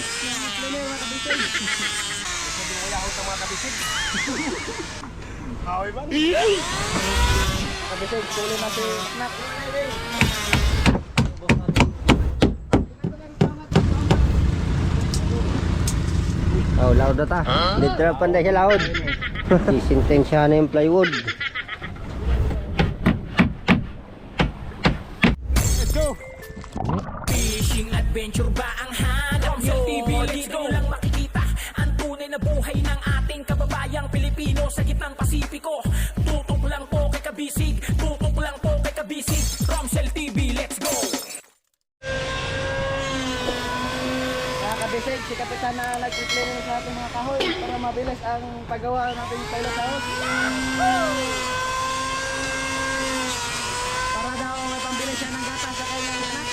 Pleno mga kabisig. Sabi ko yaw sa mga kabisig. Hawi ba? Kabisig, tuloy na si Snack. Oh, loud na ta. Dito na panday siya loud. Isintensya na yung plywood. Let's go! Fishing adventure ba ang hanap nyo? TV, dito lang makikita ang tunay na buhay ng ating kababayang Pilipino sa gitnang Pasipiko. Tutok lang po kay Kabisig, tutok lang po kay Kabisig. Romsel TV, let's go! Mga kabisig, si Kapitan na nag-pleno sa ating mga kahoy para mabilis ang paggawa ng ating pilot house. Para daw may pambili siya ng gatas sa kanyang anak.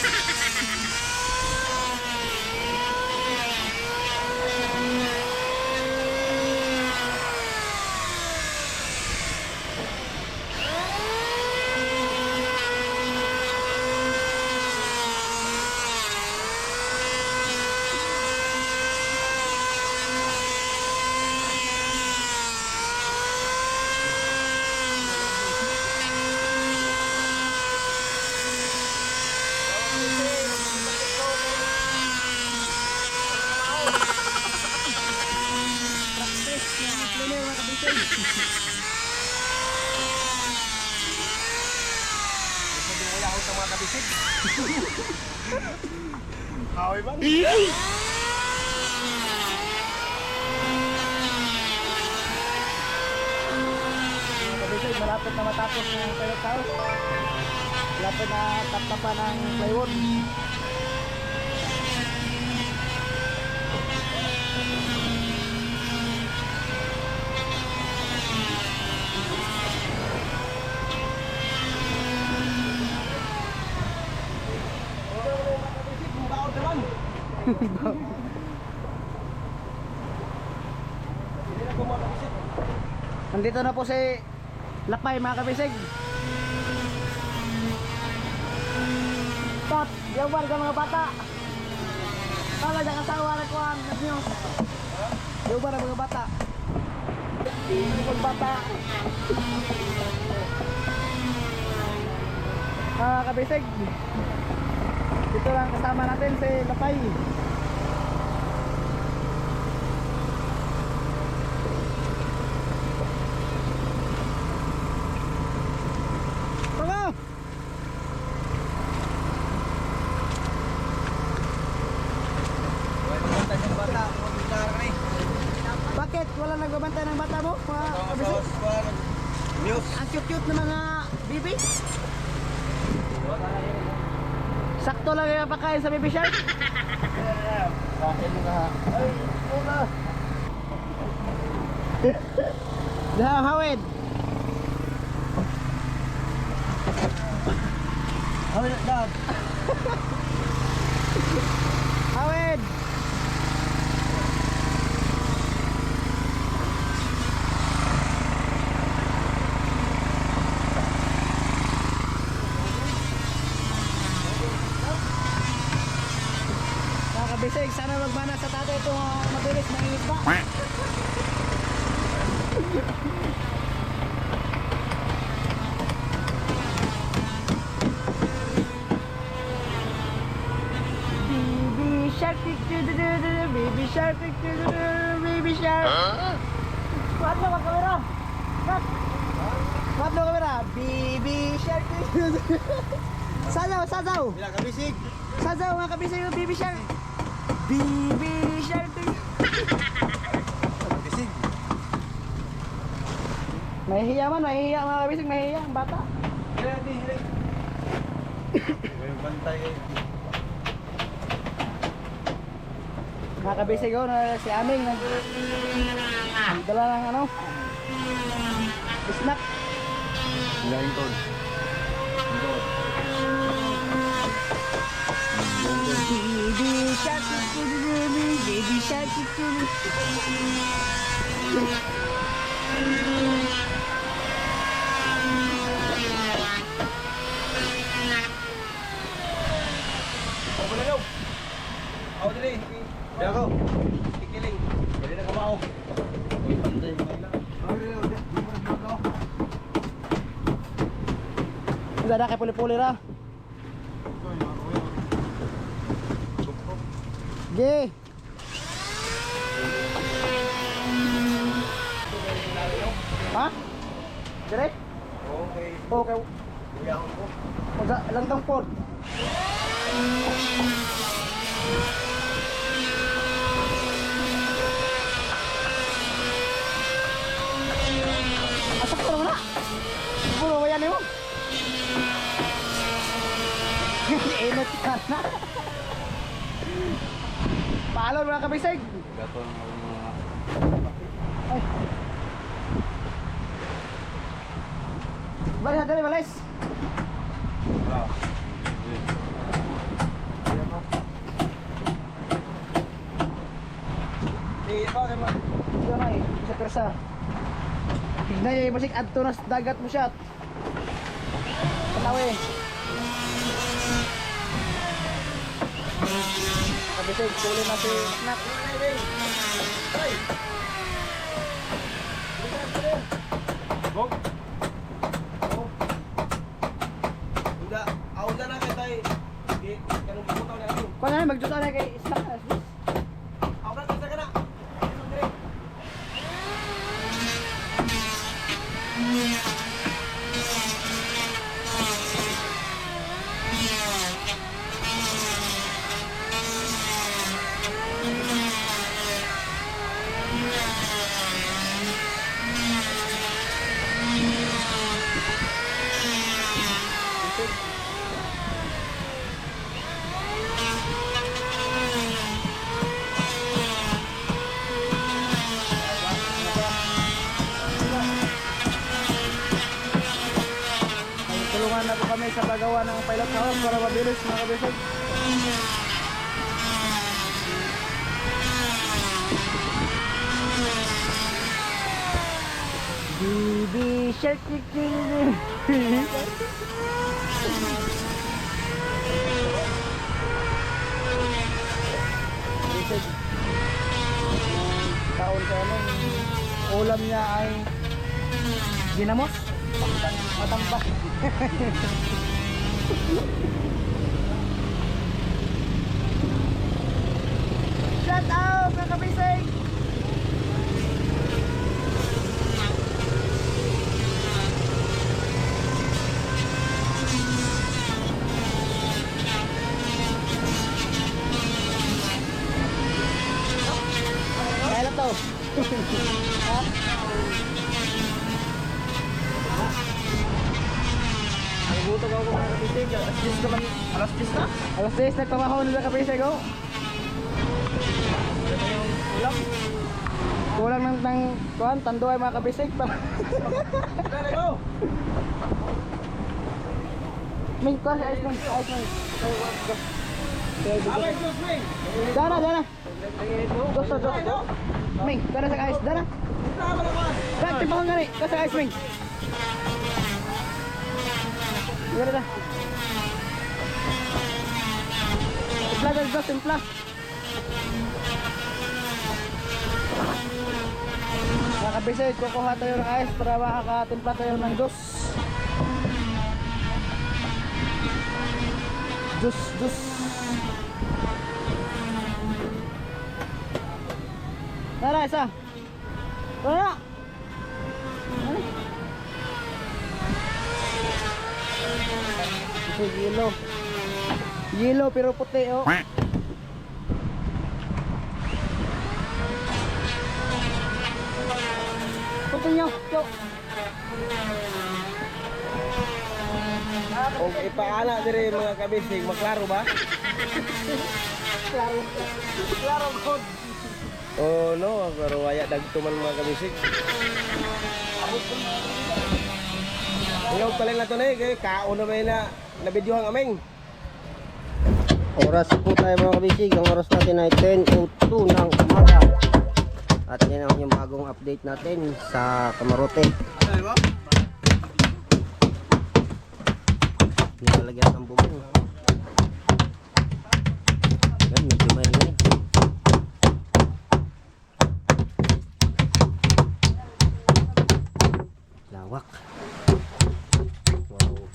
Pleno mga kabisig. Sabi ko yaw sa mga kabisig. Hawi ba? Mga kabisig, malapit na matapos ng pilot house. Malapit na taptapan ng plywood. Nandito na po si Lapay mga kabisig. Tot, yawan ka mga bata. Tala na kasawa na ko ang nyo. Yawan na mga bata. Mga bata. Mga kabisig. Dito lang kasama natin si Lapay. Tama! Bakit? Wala nagbabantay ng bata mo? Mga kabisig? Ang cute-cute na mga bibi? Sakto lang yung pakain sa baby shark. Ay, una. Dah hawid. Hawid dad. Hawid. Kabisig, sana magmana sa tatay itong mabilis na isda. Baby shark, baby shark, baby shark. Kuhat mo kamera. Kuhat mo kamera. Baby shark. Sasaw, sasaw. Bila kabisig. Sasaw mga kabisig yung baby shark. Baby shark. Kabisig. Mahihiya man, mahihiya mga kabisig, mahihiya ang bata. Ready, ready. May bantay kayo. Mga kabisig ko na si Aming nagdala ng ano, snack. Ngayon to. Baby shark, baby shark. Ako na daw. Ako dali. Diyan ako. Ikiling. Pwede na kumao. Uy, panday mo lang. Dada kay puli-puli ra. Ge. Ha? Dire? Okay. Okay. Kuya ako po. Usa lang tong pod. Asak ko na. Puro wayan mo. Inot ka na. Palo mga kabisig. Gato ng mga... Ay. Balik na dali, balis. Wow. Diyan ay, sa persa. Tignan niya yung basik adto na sa dagat mo siya. Panawi. Kabisig, tuloy na si Snack. Bog. Oh. Udah, auda na kay tay. Di kanang butaw na ako. Kung ano, mag-juice na kay Snack. Auda sa kana. Tulungan na po kami sa paggawa ng pilot house para mabilis mga kabisig. Baby shark chicken. Taon ka ano, ulam niya ay ginamos. Matambak. Shout out mga kabisig. Kailan to? Ha? Butog ako mga kabisig. Alas 10 naman. Alas 10 na. Alas 10 nagpamahaw nila kabisig oh. Ulam. Kulang ng kuhan, tando ay mga kabisig pa. Dale go. Ming, kuhan si Ice Ming. Ice Ming. Abay, Diyos Ming. Dana, dana. Dos. Ming, dana sa ice, dana. Tama naman. Dana, tipahon nga rin. Dana sa ice, Ming. Gana na. Timpla, dana, timpla. Mga kabisig, kukuha tayo ng ice para makakatimpla tayo ng juice. Juice. Tara, isa. Tara. Ito yellow. Yellow pero puti oh. Puti nyo. Yo. O ipaana dire mga kabisig, maklaro ba? Klaro. Klaro good. Oh no, pero waya dagtuman mga kabisig. Ngayon pala na to na eh, kaon na ba yun na videohang aming? Oras po tayo mga kabisig. Ang oras natin ay 10:02 ng umaga. At yan ang yung bagong update natin sa Camarote. Ano ba? Nilalagyan ng bubong. Yan, medyo maingay. lawak. Wow.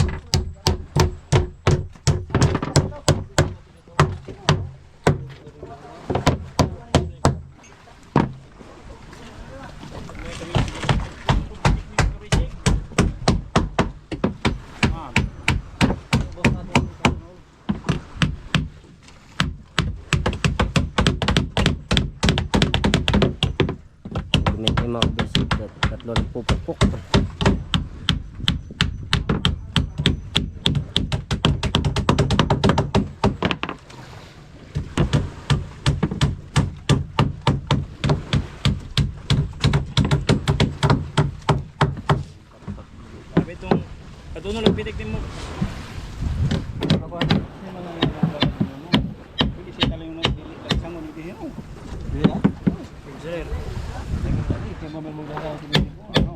May mga basic tatlo na pupukpuk. Sabi itong katuno lang pitik din mo. Pwede siya talagang nagdilit lang sa mga nagdilit. Iya? Sir. Kaya mamay mo gagawa sa mga ano?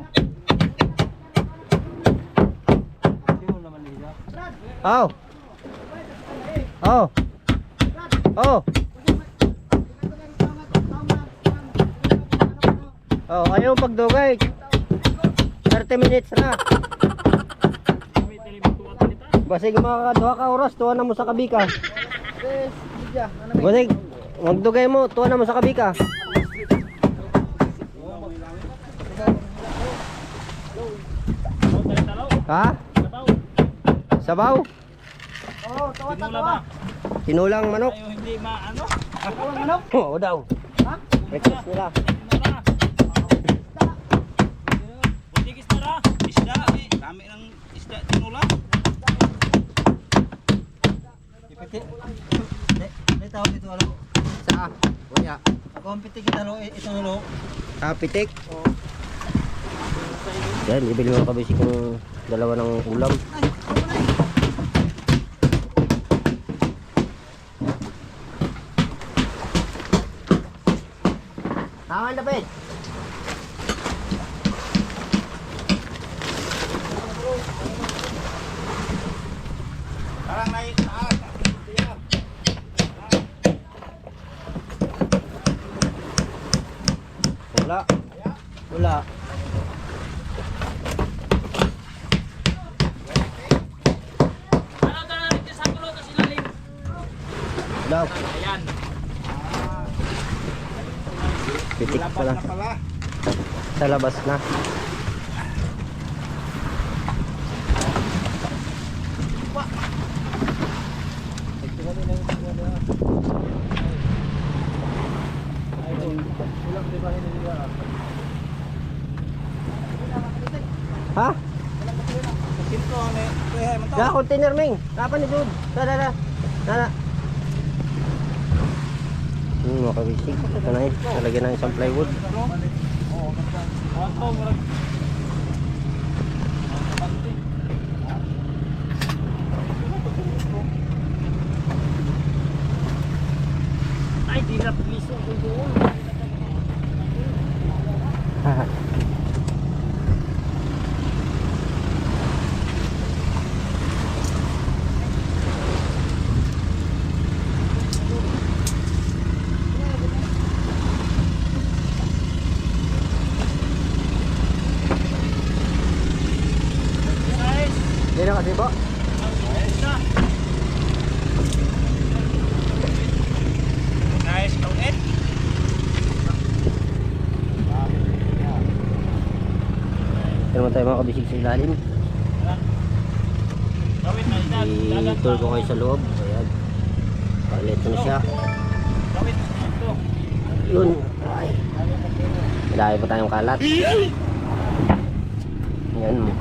Sino naman nila? Oh. Oh. Oh. Oh, ayaw pagdugay. 30 minutes na. Basig makakaduha ka oras, tuwa na mo sa kabika. Basig, magdugay mo, tuwa na mo sa kabika. Ha? Sabaw? Oo, tawa. Tinulang manok? Ayaw hindi maano? Tawa manok. Oo daw. Ha? Breakfast nila. Butikis na ra. Isda eh. Dami ng isda tinula. Ipiti. May tawag dito ano? Sa? Wala. Kung pitik kita lo, ito lo. Pitik? Yan, ibili mo kabisik ng dalawa ng ulam. Tama na, Pet. Parang nais. Wala. Wala. Daw. Ayan. Pitik pala. Na pala. Sa labas na. Ha? Sinto ni kuya man to. Da container ming. Kapan ni Jud? Da. Nana. Makabisig. Ito na yun. Talagyan na isang plywood. Ay, di na piso ko doon. Hindi na kasi po. Nice, kauit. Ito naman tayo mga kabisig sa ilalim. Kawit na isa. I-tour ko kayo sa loob. Ayan. Ito na siya. Kawit ito. Yun. Ay. Dahil pa tayong kalat. Yan mo.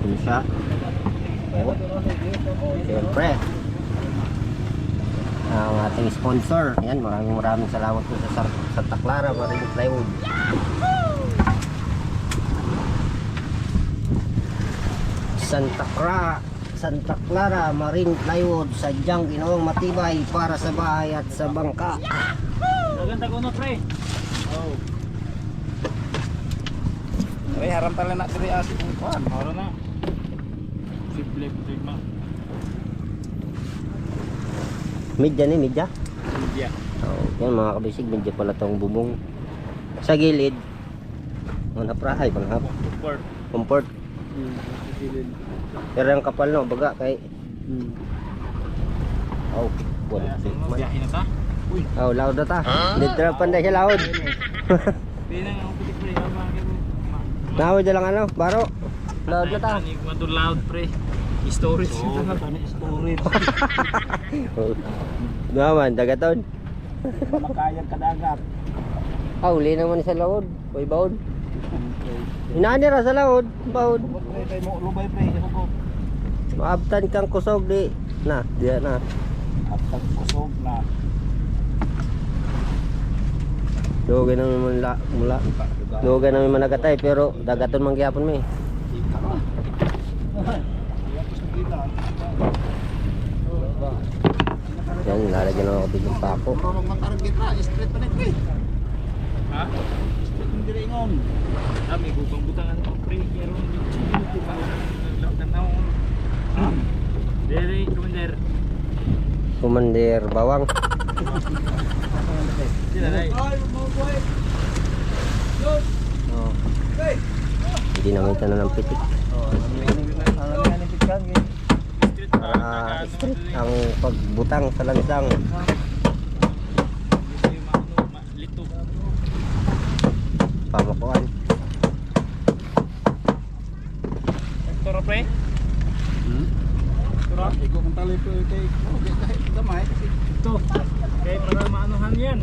Yun siya. Oh. Siyempre. Ang ating sponsor. Ayan, maraming salamat po sa Santa Clara Marine Plywood. Santa Clara Marine Plywood, sadyang ginawang matibay para sa bahay at sa bangka. Maganda ko no, pre. Oh. Ay, haram tala na diri as kuan. Maro na. Simple ma. Medya ni medya. Media. Oh, yan mga kabisig, medya pala tong bubong. Sa gilid, Mga pra ay panghap. Support. Comfort. Pero yung kapal no, baga kay. Oh, wala. Biyahe na ta. Uy. Oh, loud na ta. Dito na panday siya loud. Pinang ang pitik pre. Nawid na lang ano, baro. Loud na ta. Ani ko to loud pre. Storage. Oh, tani storage. Naman, dagaton. Makayang kadagat. Ah, uli naman sa laod. Uy, baod. Inaani ra sa laod. Baod. Pre, mo lubay pre. Ako ko. Maabtan kang kusog di. Na, diya na. At kusog na. Dugay namin mula. Dugay namin managatay pero dagaton man gyapon mi. Yan, lalagyan ako biglang pako. Prorong matarget ra, straight pa pre. Ha? Straight ng diringon. May gubang butangan ko pre. Pero hindi ko pa tanaw. Dere, commander. Commander Bawang. Sila dai. Oh. Hindi namin ito na ng pitik. Para strict ang pagbutang sa langsang. Pamakuan. Toro pre? Toro? Ikaw kung tali po kay kahit gamay kasi ito. Kaya para maanuhan yan.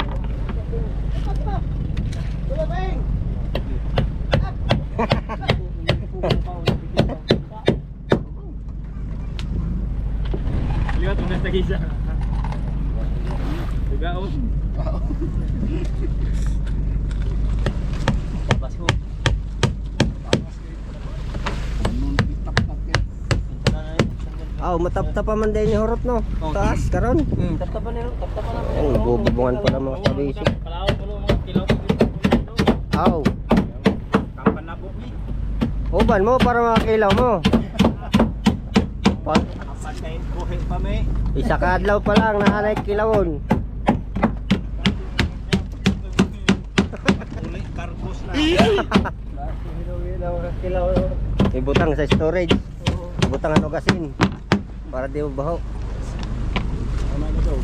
Lihat udah tagisa. Tugaon. Pasko. Aw, matapta pa man din ni horot no. Taas karon. Taptapan nilo, taptapan naman. Ang bububungan pala mga kabisi. Palawan pulo mga kilaw. Aw, Kampan na po ni. uban mo para makakilaw mo. Pag Kampan kay buhay pa may. isa ka adlaw pa lang nahanay kilawon. Ulit kargos na. Ibutang sa storage. Ibutang ano gasin. Para di mo baho. Ano na daw?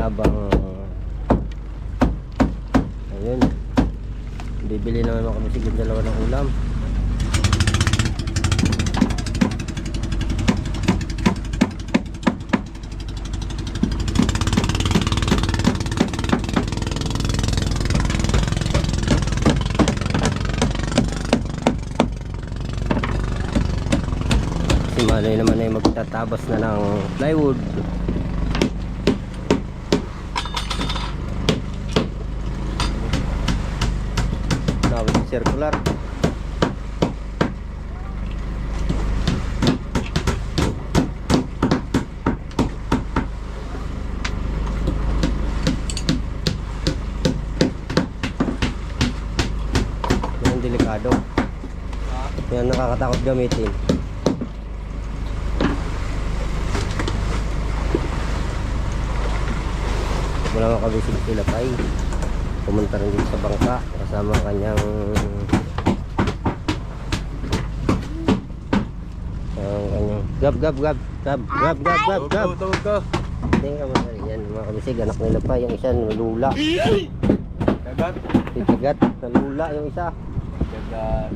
Habang ayun, bibili naman ako kami siguro dalawa ng ulam. Si Manoy naman ay magtatabas na ng plywood. Circular. Yan delikado. Yan nakakatakot gamitin. Wala makabisig sila pa eh. Pumunta rin dito sa bangka kasama ang kanyang gab. Tingnan mo na yan mga kabisig, anak nila pa, yung isa nalula. Dagat. Titigat, nalula yung isa. Dagat.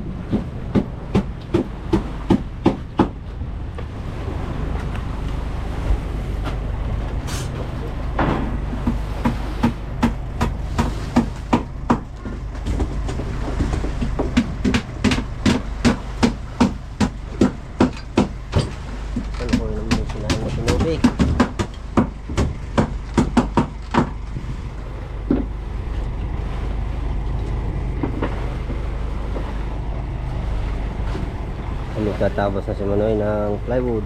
Tatapos na si Manoy ng plywood.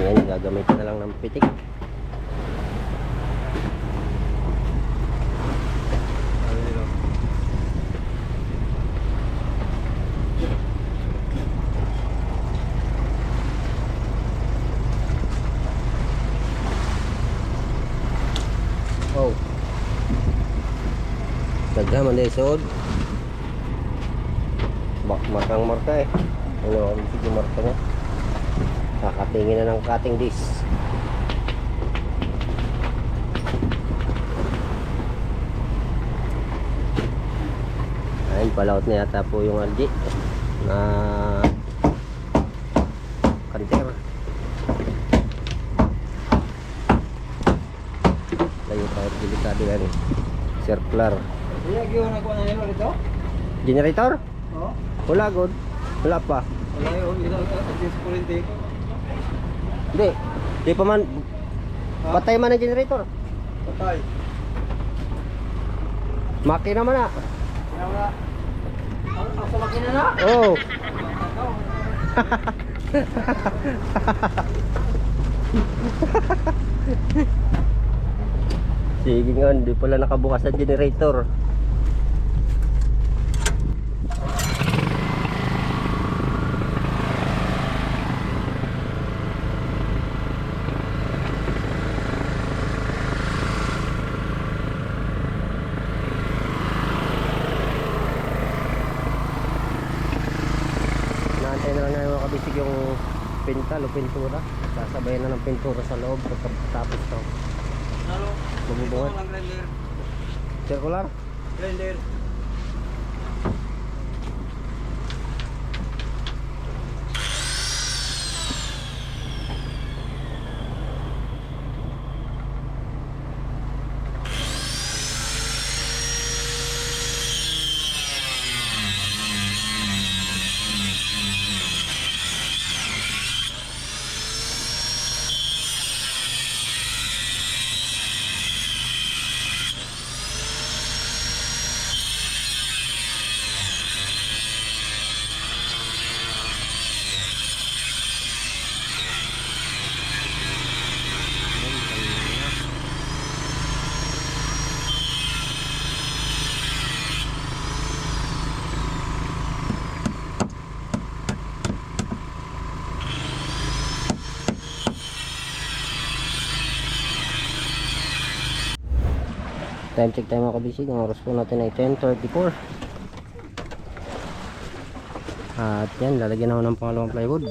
Ayan, gagamitin na lang ng pitik. Oh. Daghaman dahil sod. Markang marka eh. Ano, sige marka na. Kakatingin na ng cutting disc. Ayun, palaut na yata po yung RG na kanter. Layo tayo, delikado yan. Circular. Iya, giwan ako na nilo dito? Generator? Oo. Wala god. Wala pa. Wala yun, ito ang kurente ko. Hindi. Di pa man. Patay man ang generator. Patay. Makina man na. Kaya wala. Ang sa makina na? Oh. Sige nga, hindi pala nakabukas ang generator. Naantay na lang namin mga kabisig yung pintal o pintura. Sasabayan na ng pintura sa loob pagkatapos to. Nalo. Mabubungat. Ang grinder. Circular? Grinder. Time check tayo mga kabisig. Ang oras po natin ay 10:34. At yan, lalagyan ako ng pangalawang plywood.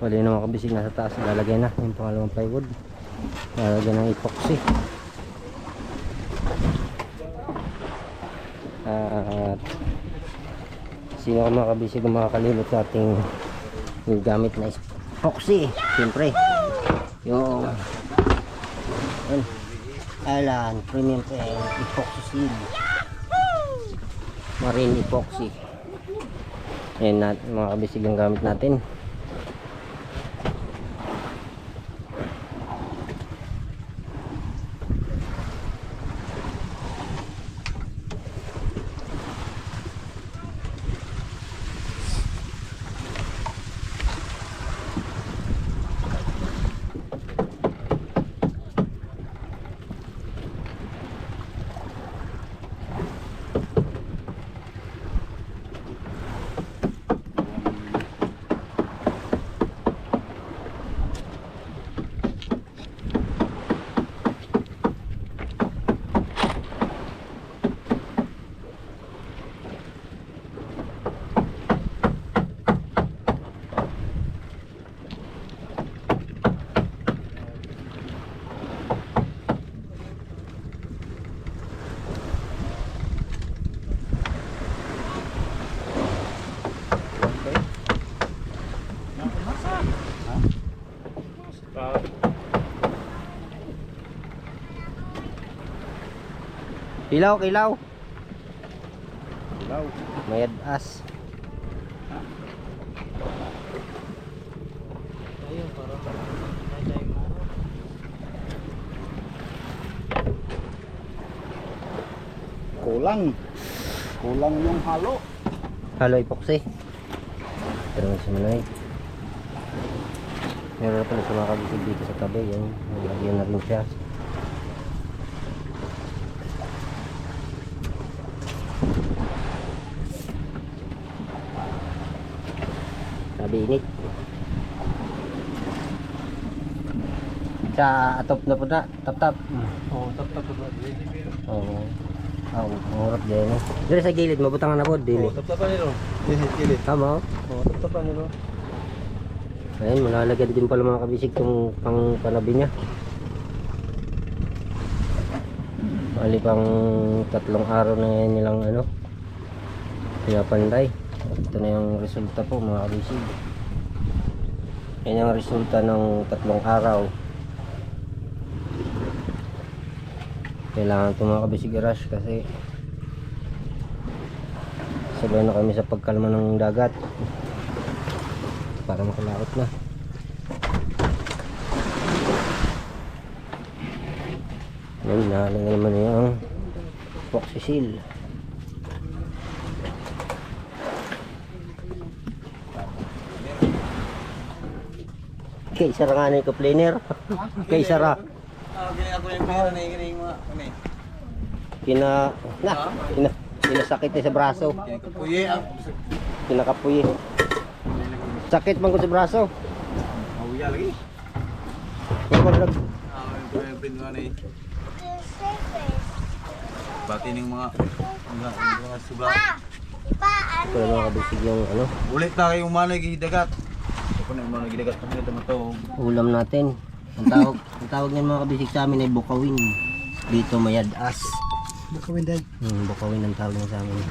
Wala yung mga kabisig nasa taas, lalagay na yung pangalawang plywood, lalagyan ng epoxy. At sino ka mga kabisig ang makakalimot sa ating gamit na epoxy? Siyempre yung Alan Premium Epoxy Seal, Marine Epoxy. Yan mga kabisig ang gamit natin. Kilaw, kilaw. Ilaw. Mayad as. Ayun, parang nanay mo. Kulang. Kulang yung halo. Halo epoxy. Pero nga si Manay. Meron na pala sa mga kabisig dito sa tabi. Yan. Nalagyan na rin siya. Sabi init. Sa atop na po na. Tap-tap. Oo, tap-tap ba? Oo. Oh, murap din. Dito sa gilid, mabutangan na po. Dili. Tap-tapan nilo. Kilit. Tama. Oo, tap-tapan nilo. Ayun, malalagyan din pala mga kabisig itong pang panabi niya. Mali pang 3 araw na yan nilang ano, pinapanday. Ito na yung resulta po mga kabisig. Yan yung resulta ng 3 araw. Kailangan ito mga kabisig rush kasi sabay na kami sa pagkalma ng dagat para makalakot na. Yan, nahalanga naman yung epoxy seal. Kay Sara nga na yung planer. Kay Sara. Gini ako yung pera na gini mga kami. Pinasakit niya sa braso. Kuye ang Pinakapuyi. Sakit man ko sa braso. Mawuya lagi. Pagkalag. Yung print nga na eh. Bati ng mga suga. Ito na mga kabisig yung ano, Ulit na kayong manay gidagat. Ako na yung manay gidagat kami ito mato. ulam natin. Ang tawag niyan mga kabisig sa amin ay bukawin. Dito mayadas. Bukawin din. Bukawin ang tawag niya sa amin.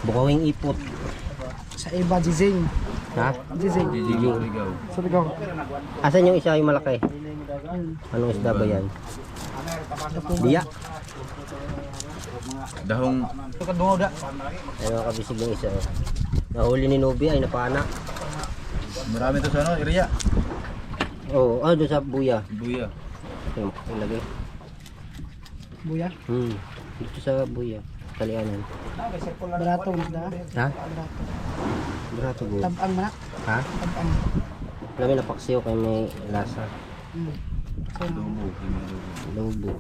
Bukawing ipot. Sa iba, jizing. Ha? Jizing. Ligaw, ligaw. Sabi ko, Asan yung isa yung malaki? Anong isda ba yan? Biya. Dahong. Ito ka dungaw da. Ayun mga kabisig yung isa. Oh. Nahuli ni Nubi ay napana. Marami to sa ano, area. Oo, doon sa buya. Buya. Yung ilagay. buya. Dito sa buya. Talianan. Barato, na. Ha? Barato. Brato go. Tabang manak. Ha? Tabang. Lami na paksiw kay may lasa. Lumo. Lobo.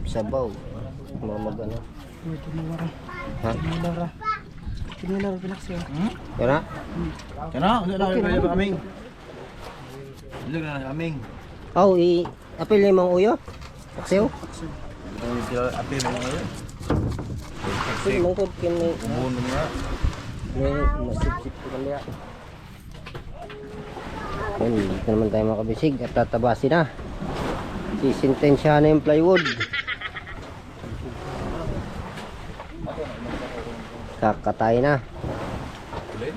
Sabaw. Mamag ano. Uy, kinawara. Ha? Kinawara. Kinawara, pinaksiyo. Yan na? Kana, ulit na kayo pa kaming. Ulit na kaming. Oh, apil yung mga uyo. Paksiw. Sila apil mo ngayon. Apil mangkod kin may Umuno nga. masip-sip ko kanya. Yan, dito naman tayo mga kabisig at tatabasin na. Sisintensya na yung plywood. Kakatay na. Ulit.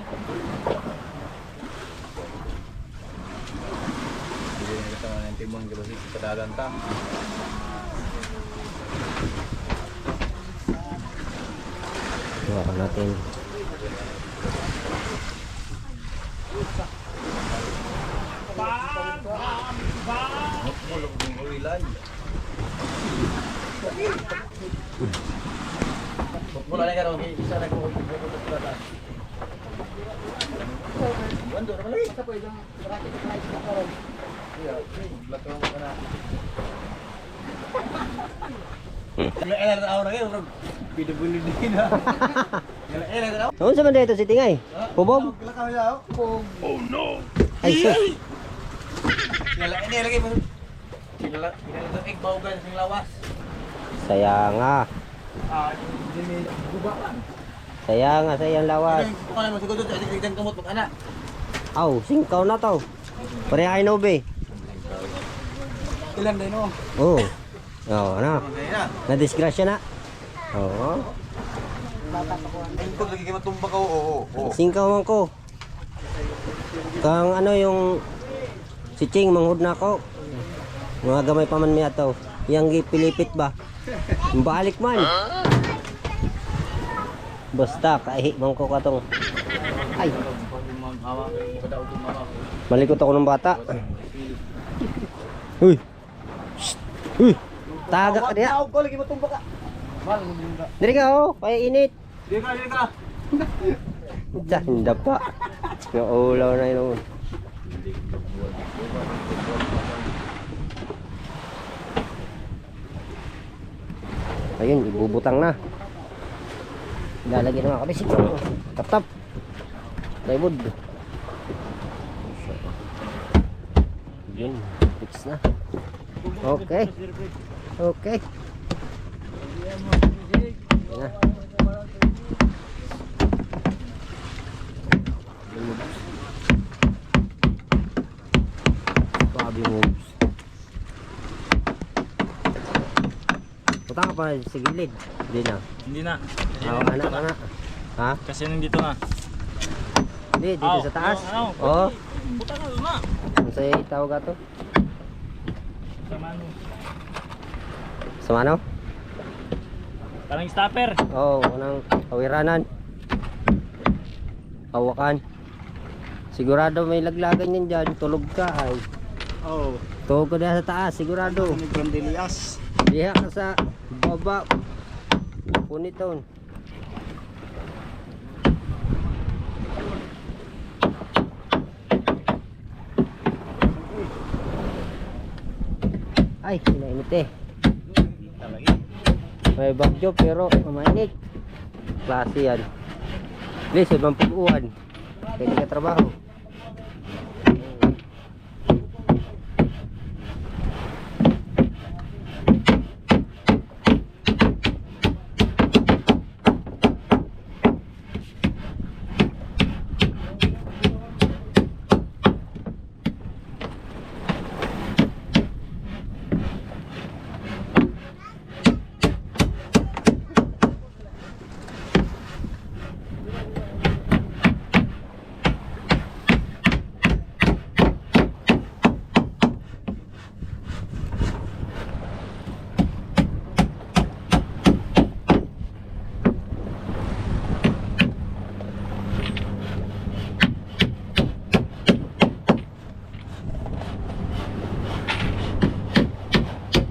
Hindi na kasama ng timong kabasik sa dadanta. Hawakan natin. Mulog ng ulilay. Mula na karon isa na ko sa taas. Bando na malay sa pwede ang racket na sa karon. Yeah, black lang ka na. Kailan na ako ngayon, bidubuli din na. Kailan na ako? Ano sa man dito si Tingay? Pubog? Lakaw na ako. Oh no. Ay sus. Ini lagi mo. Kila egg baugan sing lawas. Sayang nga. Ini gubakan. Sayang nga sayang lawas. Kung mo siguro sa tigdan kamot mag ana. Aw, singkaw na to. Pare ay no be. Ilan din no? Oh. Oh, ano? Okay na. Na-disgrasya na. Oo. Kung lagi kayo matumba ka, oo. Singkaw man ko. Kang ano yung si Ching manghud na ko. Mga gamay pa man miya to. Yang gipilipit ba? Balik man. Basta kaihi man ko katong. Ay, malikot ako ng bata. Uy. Shh. Uy. Taga ka diya. Tawag ko lagi matumba ka. Diri ka oh, kaya init. Dili ka. Hindi pa. Yung ulaw na yun. Ayun, ibubutang na. Lalagyan na mga kabisig. Tap-tap. Plywood. Yun, fix na. Okay. Okay. Yan na. Babi moves. Punta ka pa sa gilid. Hindi na. Hindi na. Anak ka na. Ha? Kasi nandito na. Hindi, dito sa taas. Oo. Buta na doon na. Ano sa'yo itawag ka to? Sa mano. Sa mano? Parang stopper. Oo, unang kawiranan. Hawakan. Sigurado may laglagan yan dyan. Tulog ka ay. Oh. Tulog ka na sa taas, sigurado. Ni Brandelias. Diha ka sa baba. Punit doon. Ay, inainit eh. May bagyo pero mainit. Klase yan. Please, ibang pag-uwan. Pwede ka trabaho.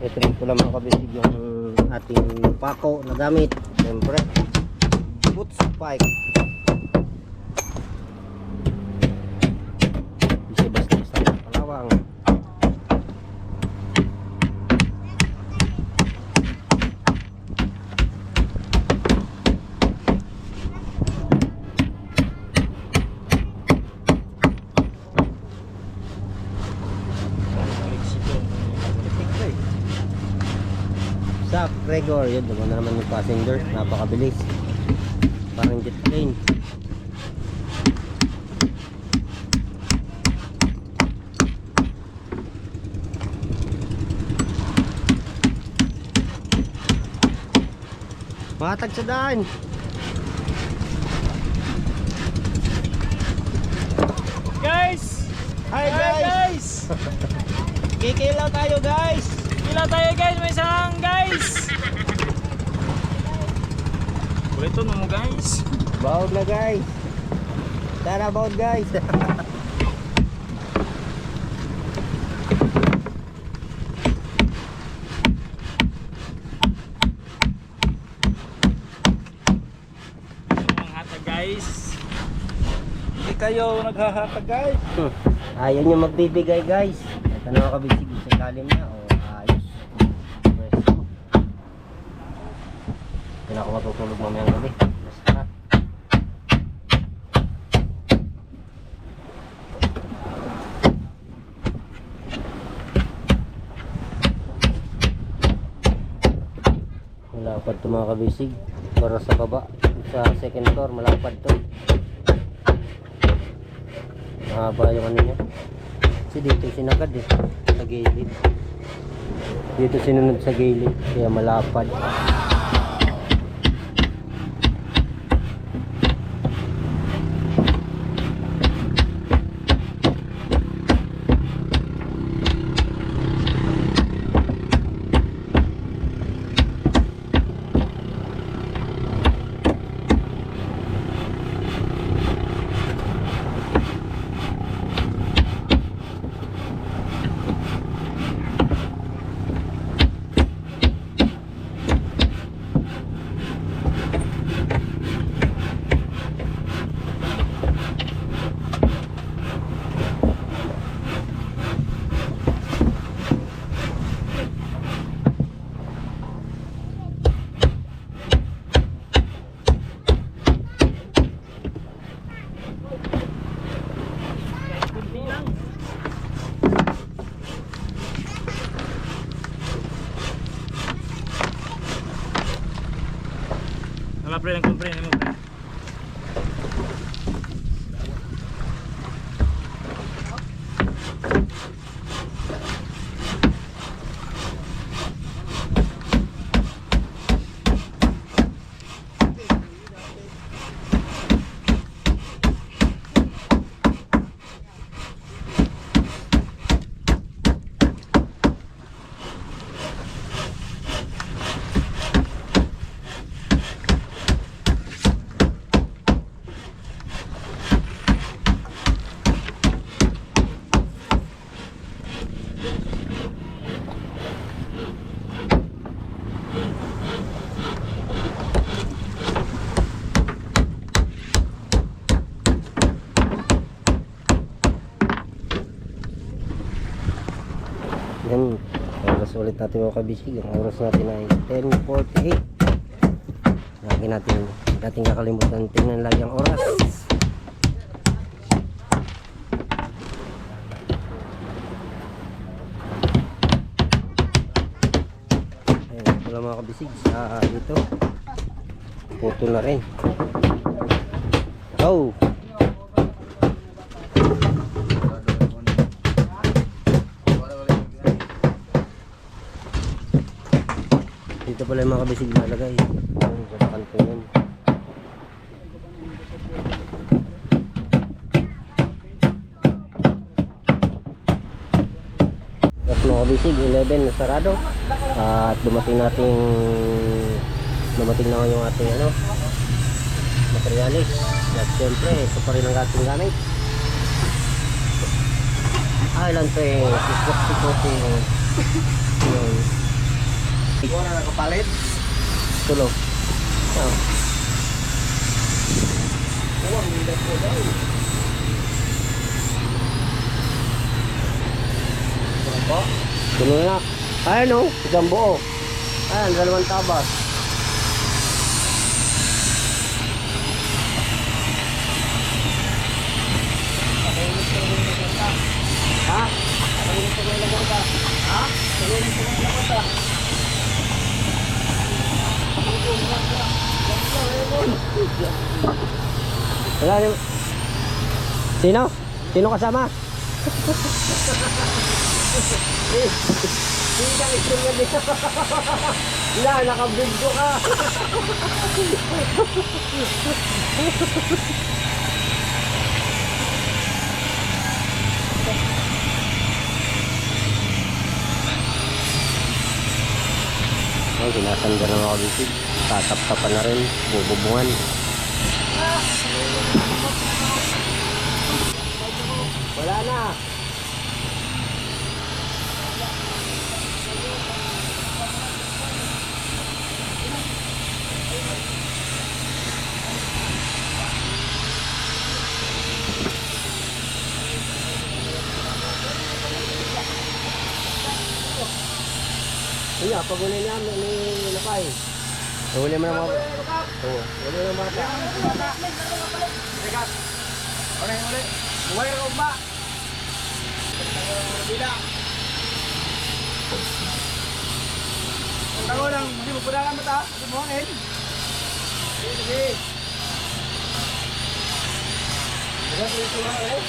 Ito rin ko lang mga kabisig yung ating pako na gamit. Siyempre, boot spike. Bisa basta-basta ng palawang. Sa Gregor, yun, doon na naman yung passenger, napakabilis. Parang jet plane. Matag sa daan. Guys! Hi guys! Kikilaw tayo guys! Kilaw tayo guys! May isang guys! Bulito na mo guys! Baod na guys. Tara baod guys. Ang hatag guys! Hindi kayo naghahatag guys! Ayan yung magbibigay guys. Ito na mga kabisig sa ilalim niya. O ayos. Pwesto. Yan ako matutulog mamayang gabi. Basta. Malapad to mga kabisig. Para sa baba. Sa second floor malapad to. Mahaba yung ano niya. Kasi dito sinagad eh. Sa gilid. Dito sinunod sa gilid. Kaya malapad. Baka pre ng kumpre mo pre. Yan, oras ulit natin mga kabisig. Ang oras natin ay 10:48. Lagi natin, dating kakalimutan tingnan lagi ang oras. Ayan, wala mga kabisig sa dito. Puto na rin. Oh! Dito pala yung mga kabisig nalagay. Ayun, sa kanto yun. At mga kabisig, 11 na sarado. At dumating na yung ating materialis. At syempre, ito pa rin ang ating gamit. Island Train, sikot-sikot yung Wala na nakapalit. tulog. Oh. Tulog na. Ayan o, isang buo. Ayan, dalawang tabas. Ha? Wala niyo. Sino? Sino kasama? Hindi ka istorya nito. Wala, nakabigyo ka. Oh, sinasanda ng mga bisig. Tatap-tapan na rin. Bububungan. Wala na. Iya, pagunin niya ni Lapay. Huli mo na mga... Oo, huli mo na mga bata. Uli. Buhay na ba? Bila. Ang tago lang, hindi mo padalan mata. Hindi mo hangin. Sige. Diba sa ito lang eh?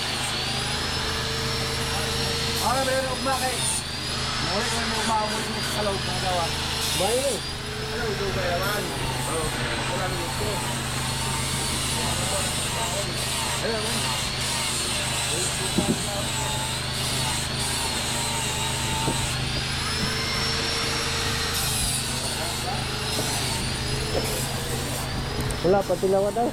Ako na mayroon ugma kay. Muli ko yung ugma, muli mo sa loob ng gawa. Bahay na eh. Ano, ito ba naman? Oo. Wala nang ito. Ayun, man. Wala, pati lawa daw.